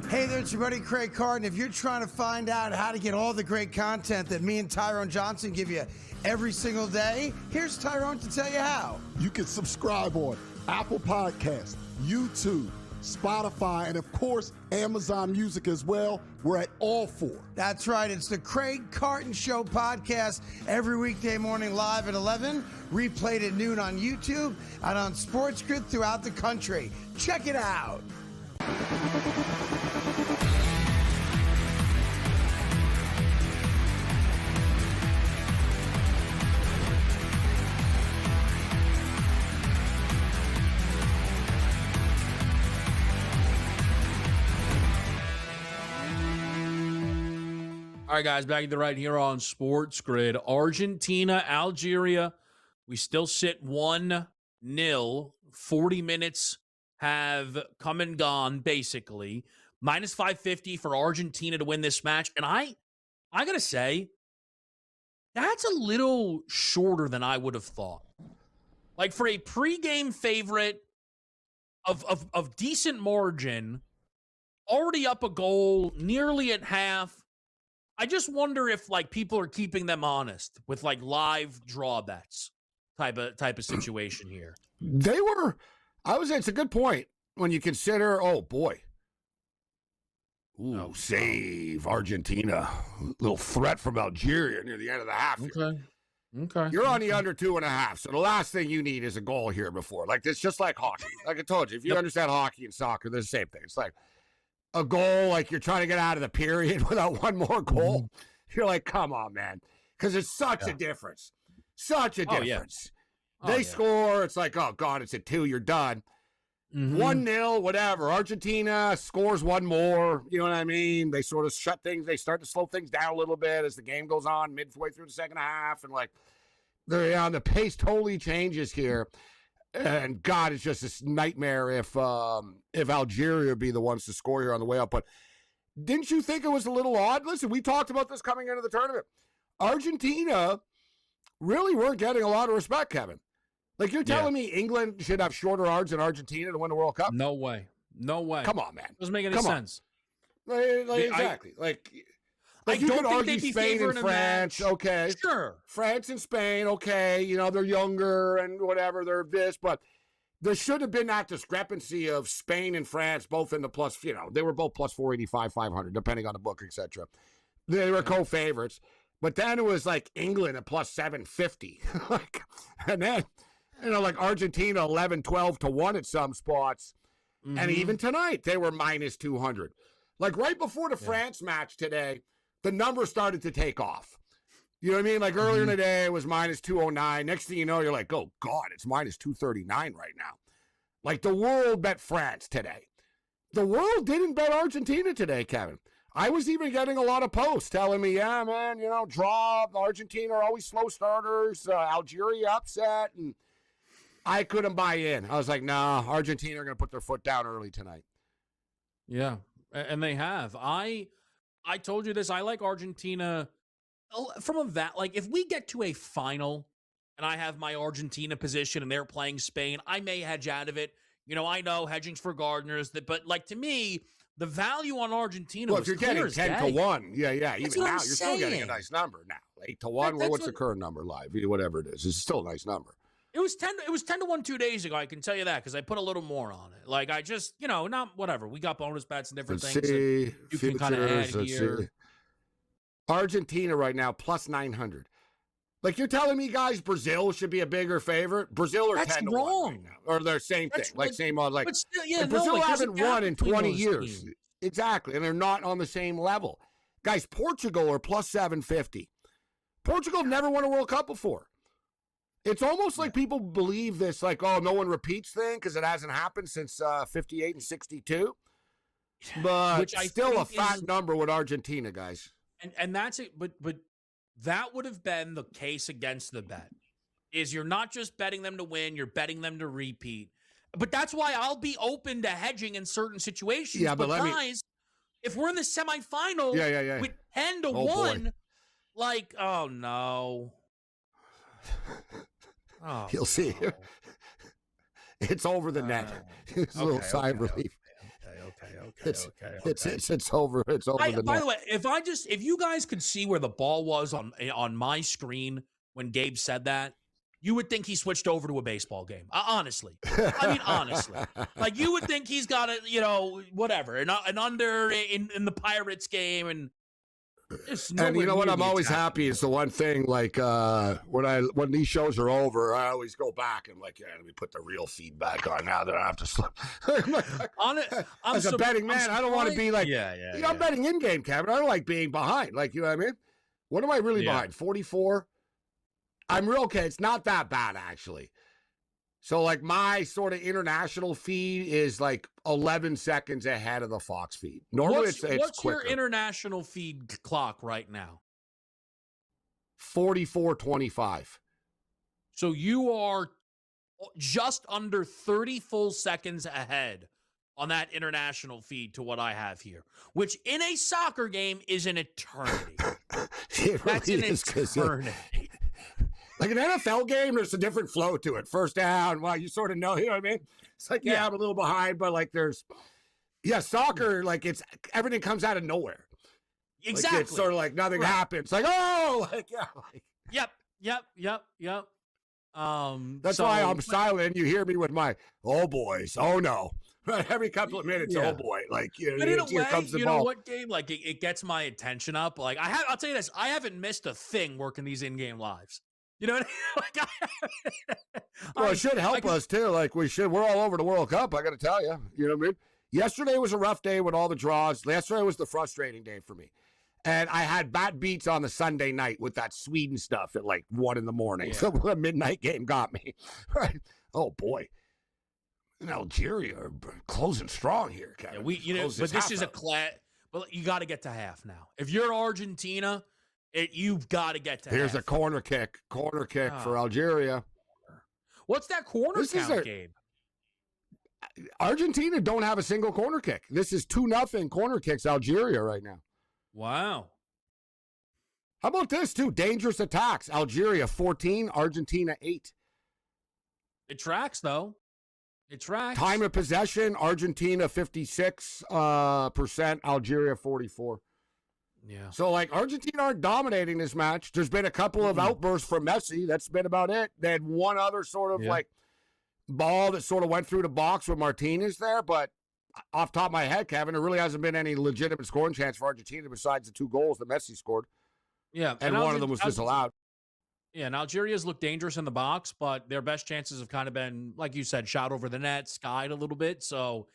Hey there, it's your buddy Craig Carton. If you're trying to find out how to get all the great content that me and Tyrone Johnson give you every single day, here's Tyrone to tell you how. You can subscribe on Apple Podcasts, YouTube, Spotify, and of course, Amazon Music as well. We're at all 4. That's right. It's the Craig Carton Show podcast every weekday morning live at 11, replayed at noon on YouTube and on SportsGrid throughout the country. Check it out. All right, guys, back to the right here on Sports Grid. Argentina, Algeria. We still sit 1-0. 40 minutes have come and gone, basically. Minus 550 for Argentina to win this match. And I got to say, that's a little shorter than I would have thought. Like, for a pregame favorite of decent margin, already up a goal, nearly at half. I just wonder if, like, people are keeping them honest with, like, live draw bets type of situation here. They were, I would say it's a good point when you consider, oh, boy. Ooh, save Argentina. Little threat from Algeria near the end of the half. Okay. You're on the under 2.5. So the last thing you need is a goal here before. Like, it's just like hockey. Like I told you, if you understand hockey and soccer, they're the same thing. It's like a goal, like you're trying to get out of the period without one more goal. Mm-hmm. You're like, come on, man. Because it's such a difference. Such a difference. They score. It's like, oh, God, it's a 2. You're done. 1-0, whatever. Argentina scores one more. You know what I mean? They sort of shut things. They start to slow things down a little bit as the game goes on midway through the second half. And, like, the pace totally changes here. And, God, it's just this nightmare if Algeria would be the ones to score here on the way up. But didn't you think it was a little odd? Listen, we talked about this coming into the tournament. Argentina really weren't getting a lot of respect, Kevin. Like, you're telling me England should have shorter odds than Argentina to win the World Cup? No way. Come on, man. Doesn't make any sense. Exactly. Like you could argue Spain and France. Okay. Sure. France and Spain, okay. You know, they're younger and whatever. They're this. But there should have been that discrepancy of Spain and France both in the plus, you know, they were both plus 485, 500, depending on the book, etc. They were co-favorites. But then it was like England at plus 750. And then, you know, like Argentina 11, 12 to 1 at some spots. And even tonight, they were minus 200. Like right before the France match today, the numbers started to take off. You know what I mean? Like earlier in the day, it was minus 209. Next thing you know, you're like, oh, God, it's minus 239 right now. Like the world bet France today. The world didn't bet Argentina today, Kevin. I was even getting a lot of posts telling me, yeah, man, you know, draw. Argentina are always slow starters. Algeria upset. And I couldn't buy in. I was like, nah, Argentina are going to put their foot down early tonight. Yeah, and they have. I told you this. I like Argentina from like, if we get to a final and I have my Argentina position and they're playing Spain, I may hedge out of it. You know, I know hedging's for gardeners, but like to me, the value on Argentina well, was if you're getting 10 to 1, yeah. Even now, you're still getting a nice number now. 8 to 1, what's the current number live? Whatever it is, it's still a nice number. It was 10 to 1 2 days ago. I can tell you that because I put a little more on it. Like I just, you know, not whatever. We got bonus bets and different things. See, you can kind of add here. See. Argentina right now plus 900. Like you're telling me, guys, Brazil should be a bigger favorite. Brazil are 10 to 1 right now, or they're same thing, like same on like. But still, yeah, Brazil like, haven't won in 20 years. Teams. Exactly, and they're not on the same level. Guys, Portugal are plus 750. Portugal have never won a World Cup before. It's almost like people believe this, like, oh, no one repeats thing because it hasn't happened since 58 and 62. But which still a fat number with Argentina, guys. And that's it. But that would have been the case against the bet. Is you're not just betting them to win, you're betting them to repeat. But that's why I'll be open to hedging in certain situations. Yeah, but guys, if we're in the semifinal with 10 to 1, boy. like, oh no. Oh, You'll see. No. It's over the net. It's a little sigh of relief. Okay. It's over. It's over the net. By the way, if you guys could see where the ball was on my screen when Gabe said that, you would think he switched over to a baseball game. Honestly. I mean, honestly. Like, you would think he's got a, you know, whatever, an under in the Pirates game. And you know what? I'm always happy is the one thing, like, when these shows are over, I always go back and, like, yeah, let me put the real feedback on now that I have to slip. As a betting man, I don't want to be like, I'm betting in-game, Kevin. I don't like being behind. Like, you know what I mean? What am I really behind? 44? I'm real okay. It's not that bad, actually. So, like, my sort of international feed is like 11 seconds ahead of the Fox feed. Normally, it's what's quicker. your international feed clock right now? 44:25. So you are just under 30 full seconds ahead on that international feed to what I have here, which in a soccer game is an eternity. That's an eternity. Like an NFL game, there's a different flow to it. First down, well, you sort of know, you know what I mean? It's like, yeah, I'm a little behind, but like soccer, like everything comes out of nowhere. Exactly. Like it's sort of like nothing happens. Like, oh, like, yeah. Like, Yep. That's why I'm silent. You hear me with my, oh, boys, oh, no. Every couple of minutes, oh, boy. Like, you know, here comes the ball. You know what, Gabe? Like, it gets my attention up. Like, I'll tell you this. I haven't missed a thing working these in-game lives. You know what I mean? Well, it should help us, too. Like, we're all over the World Cup, I got to tell you. You know what I mean? Yesterday was a rough day with all the draws. Yesterday was the frustrating day for me. And I had bad beats on the Sunday night with that Sweden stuff at like 1 a.m. Yeah. So the midnight game got me. Right? Oh, boy. And Algeria are closing strong here, Kevin. Yeah, but this is but you got to get to half now. If you're Argentina, you've got to get to Here's half. A corner kick for Algeria. What's that corner count, Gabe? Argentina don't have a single corner kick. This is 2-0 corner kicks Algeria right now. Wow. How about this, too? Dangerous attacks. Algeria 14, Argentina 8. It tracks, though. It tracks. Time of possession, Argentina 56%, Algeria 44%. Yeah. So, like, Argentina aren't dominating this match. There's been a couple of outbursts from Messi. That's been about it. They had one other sort of, like, ball that sort of went through the box with Martinez there, but off the top of my head, Kevin, there really hasn't been any legitimate scoring chance for Argentina besides the 2 goals that Messi scored. Yeah. And one of them was disallowed. Yeah, and Algeria's looked dangerous in the box, but their best chances have kind of been, like you said, shot over the net, skied a little bit. So,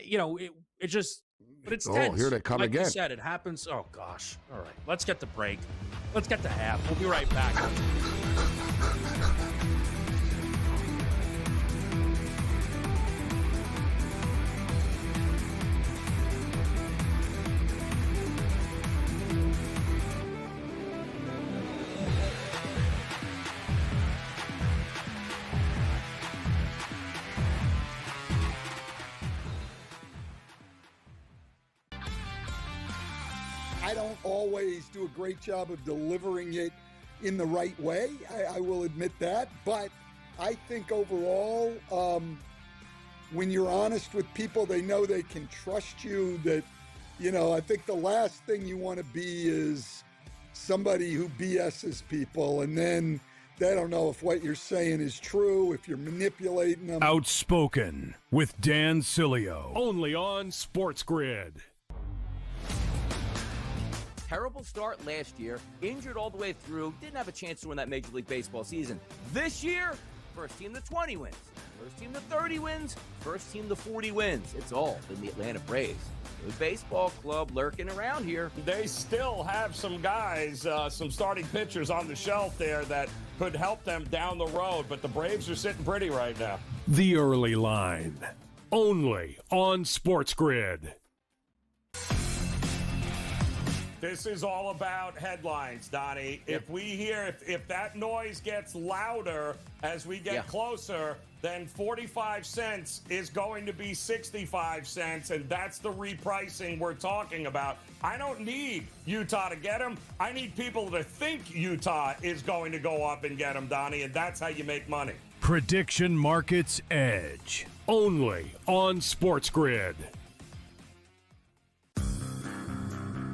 you know, it just, but it's tense. Oh, here they come again. Like you said, it happens. Oh, gosh. All right, let's get the break. Let's get to half. We'll be right back. I don't always do a great job of delivering it in the right way. I will admit that. But I think overall, when you're honest with people, they know they can trust you. That, you know, I think the last thing you want to be is somebody who BS's people. And then they don't know if what you're saying is true, if you're manipulating them. Outspoken with Dan Cilio. Only on SportsGrid. Terrible start last year, injured all the way through, didn't have a chance to win that Major League Baseball season. This year, first team to 20 wins, first team to 30 wins, first team to 40 wins. It's all been the Atlanta Braves. Good baseball club lurking around here. They still have some guys, some starting pitchers on the shelf there that could help them down the road, but the Braves are sitting pretty right now. The Early Line, only on SportsGrid. This is all about headlines, Donnie. If we hear, if that noise gets louder as we get closer, then 45 cents is going to be 65 cents, and that's the repricing we're talking about. I don't need Utah to get them. I need people to think Utah is going to go up and get them, Donnie, and that's how you make money. Prediction Markets Edge, only on SportsGrid.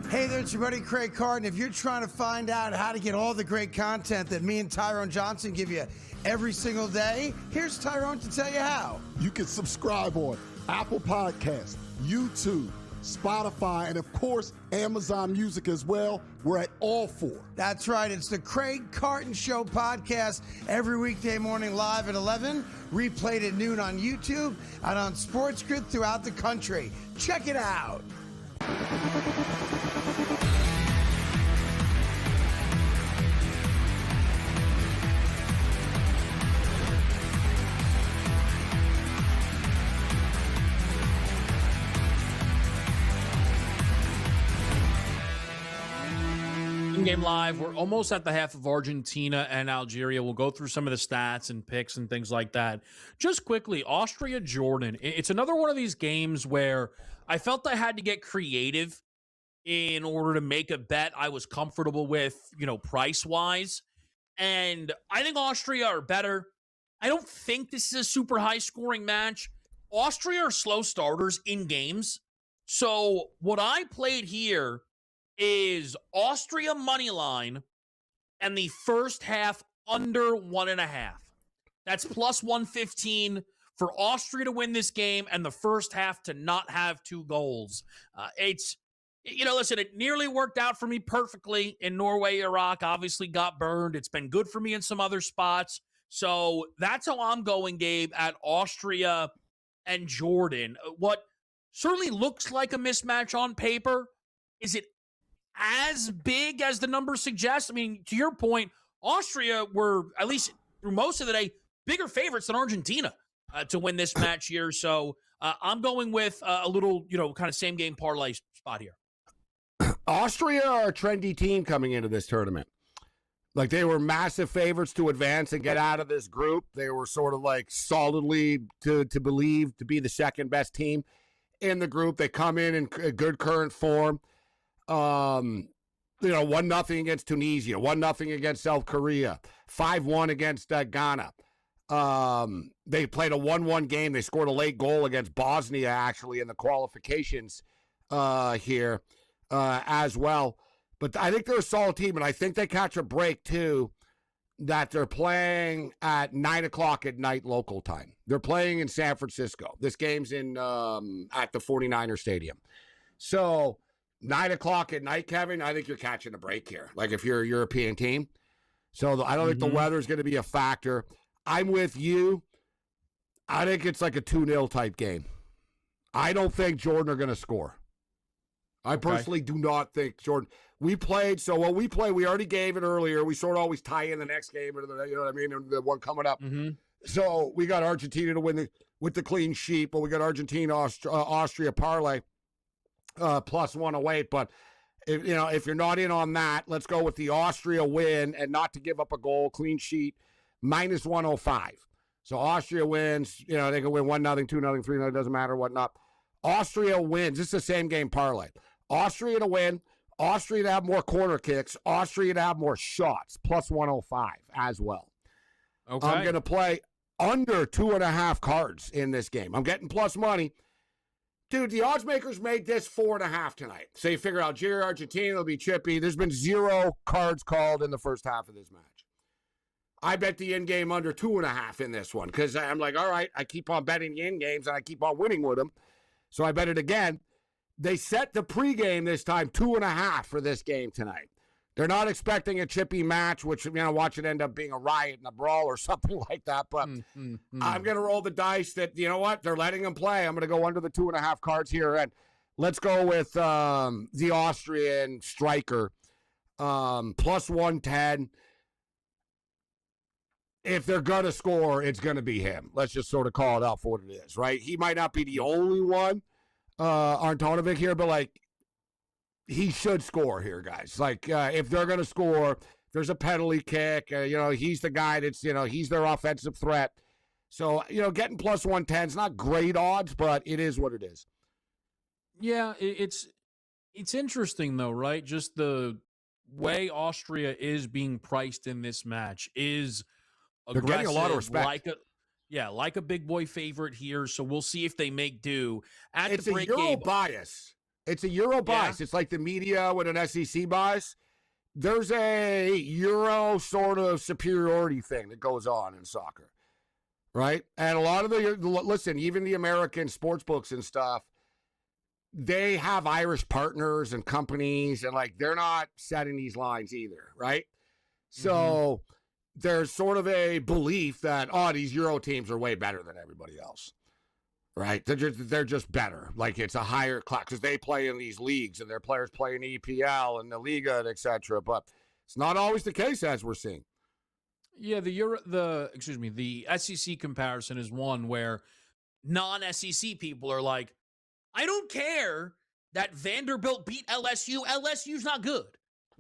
Hey there, it's your buddy Craig Carton. If you're trying to find out how to get all the great content that me and Tyrone Johnson give you every single day, here's Tyrone to tell you how. You can subscribe on Apple Podcasts, YouTube, Spotify, and of course, Amazon Music as well. We're at all 4. That's right. It's the Craig Carton Show podcast every weekday morning live at 11, replayed at noon on YouTube and on SportsGrid throughout the country. Check it out. Game Live. We're almost at the half of Argentina and Algeria. We'll go through some of the stats and picks and things like that. Just quickly, Austria, Jordan. It's another one of these games where I felt I had to get creative in order to make a bet I was comfortable with, price-wise. And I think Austria are better. I don't think this is a super high-scoring match. Austria are slow starters in games. So what I played here is Austria money line and the first half under 1.5. That's plus 115 for Austria to win this game and the first half to not have 2 goals. Listen, it nearly worked out for me perfectly in Norway, Iraq. Obviously got burned. It's been good for me in some other spots. So that's how I'm going, Gabe, at Austria and Jordan. What certainly looks like a mismatch on paper, is it as big as the numbers suggest? I mean, to your point, Austria were, at least through most of the day, bigger favorites than Argentina to win this match here. So I'm going with a little, kind of same game parlay spot here. Austria are a trendy team coming into this tournament. Like, they were massive favorites to advance and get out of this group. They were sort of like solidly to believe to be the second best team in the group. They come in good current form. 1-0 against Tunisia, 1-0 against South Korea, 5-1 against Ghana. They played a 1-1 game. They scored a late goal against Bosnia, actually, in the qualifications here as well. But I think they're a solid team, and I think they catch a break, too, that they're playing at 9 o'clock at night local time. They're playing in San Francisco. This game's at the 49er Stadium. So 9 o'clock at night, Kevin, I think you're catching a break here, like if you're a European team. So I don't think the weather's going to be a factor. I'm with you. I think it's like a 2-0 type game. I don't think Jordan are going to score. I personally do not think Jordan. We played, so when we play, we already gave it earlier. We sort of always tie in the next game, or you know what I mean, the one coming up. Mm-hmm. So we got Argentina to win with the clean sheet, but we got Argentina, Austria parlay plus 108. But if you're not in on that, let's go with the Austria win and not to give up a goal, clean sheet, minus 105. So Austria wins. They can win 1-0, 2-0, 3-0. It doesn't matter whatnot. Austria wins. This is the same game parlay. Austria to win. Austria to have more corner kicks. Austria to have more shots. Plus 105 as well. Okay. I'm going to play under 2.5 cards in this game. I'm getting plus money. Dude, the odds makers made this 4.5 tonight. So you figure Algeria, Argentina will be chippy. There's been 0 cards called in the first half of this match. I bet the in-game under 2.5 in this one because I'm like, all right, I keep on betting the in-games and I keep on winning with them. So I bet it again. They set the pregame this time 2.5 for this game tonight. They're not expecting a chippy match, which, watch it end up being a riot and a brawl or something like that. But I'm going to roll the dice that, you know what, they're letting them play. I'm going to go under the 2.5 cards here. And let's go with the Austrian striker, plus 110. If they're going to score, it's going to be him. Let's just sort of call it out for what it is, right? He might not be the only one, Arnautovic here, but, he should score here, guys. If they're going to score, there's a penalty kick. He's the guy that's, he's their offensive threat. So, getting plus 110 is not great odds, but it is what it is. Yeah, it's interesting, though, right? Just the way Austria is being priced in this match is they're getting a lot of respect. Like a big boy favorite here. So we'll see if they make do. It's a Euro bias. It's a Euro bias. It's like the media with an SEC bias. There's a Euro sort of superiority thing that goes on in soccer, right? And a lot of even the American sports books and stuff, they have Irish partners and companies, and they're not setting these lines either, right? So there's sort of a belief that, these Euro teams are way better than everybody else, right? They're just better. It's a higher class because they play in these leagues and their players play in EPL and the Liga, and et cetera. But it's not always the case, as we're seeing. Yeah, the SEC comparison is one where non-SEC people are like, I don't care that Vanderbilt beat LSU. LSU's not good.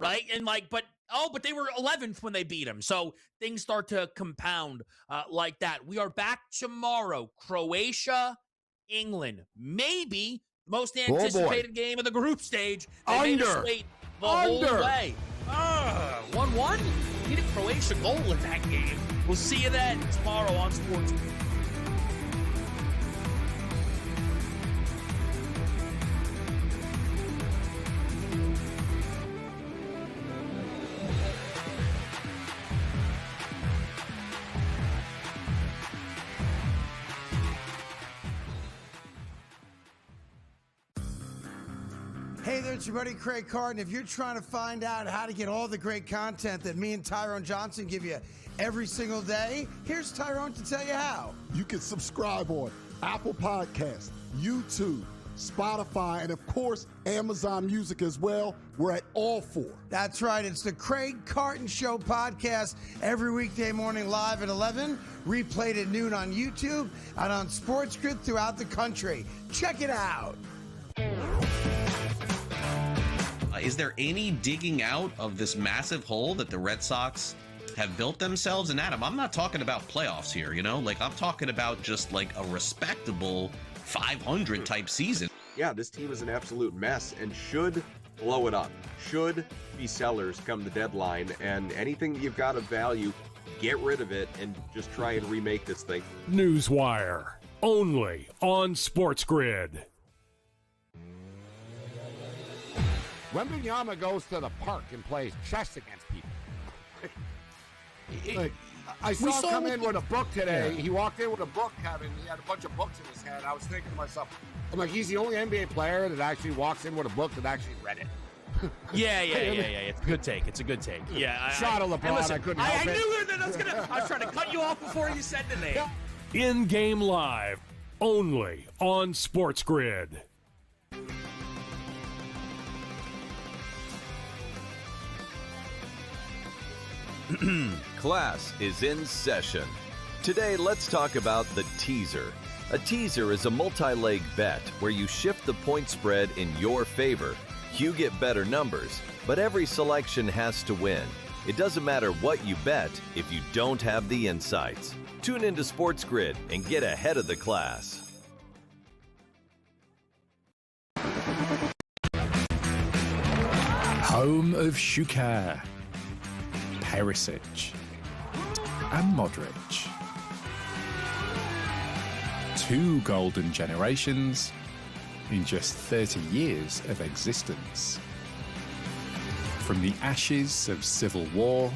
right? And but they were 11th when they beat them. So things start to compound like that. We are back tomorrow. Croatia, England. Maybe the most anticipated game of the group stage. They made us wait the whole way. 1-1? Need a Croatia goal in that game. We'll see you then tomorrow on Sports. Hey there, it's your buddy Craig Carton. If you're trying to find out how to get all the great content that me and Tyrone Johnson give you every single day, here's Tyrone to tell you how. You can subscribe on Apple Podcasts, YouTube, Spotify, and of course, Amazon Music as well. We're at all 4. That's right. It's the Craig Carton Show podcast every weekday morning live at 11, replayed at noon on YouTube and on SportsGrid throughout the country. Check it out. Is there any digging out of this massive hole that the Red Sox have built themselves? And Adam, I'm not talking about playoffs here, I'm talking about just like a respectable 500 type season. Yeah, this team is an absolute mess and should blow it up, should be sellers come the deadline, and anything you've got of value, get rid of it and just try and remake this thing. Newswire, only on SportsGrid. Wembanyama goes to the park and plays chess against people. I saw him come in with a book today. Yeah. He walked in with a book, Kevin. He had a bunch of books in his hand. I was thinking to myself, I'm like, he's the only NBA player that actually walks in with a book that actually read it. Yeah. It's a good take. Yeah. Shot of LeBron. Listen, I couldn't help it. I knew that I was trying to cut you off before you said the name. In-game live, only on SportsGrid. Class is in session. Today, let's talk about the teaser. A teaser is a multi-leg bet where you shift the point spread in your favor. You get better numbers, but every selection has to win. It doesn't matter what you bet if you don't have the insights. Tune into SportsGrid and get ahead of the class. Home of Shukar, Perisic, and Modric. 2 golden generations in just 30 years of existence. From the ashes of civil war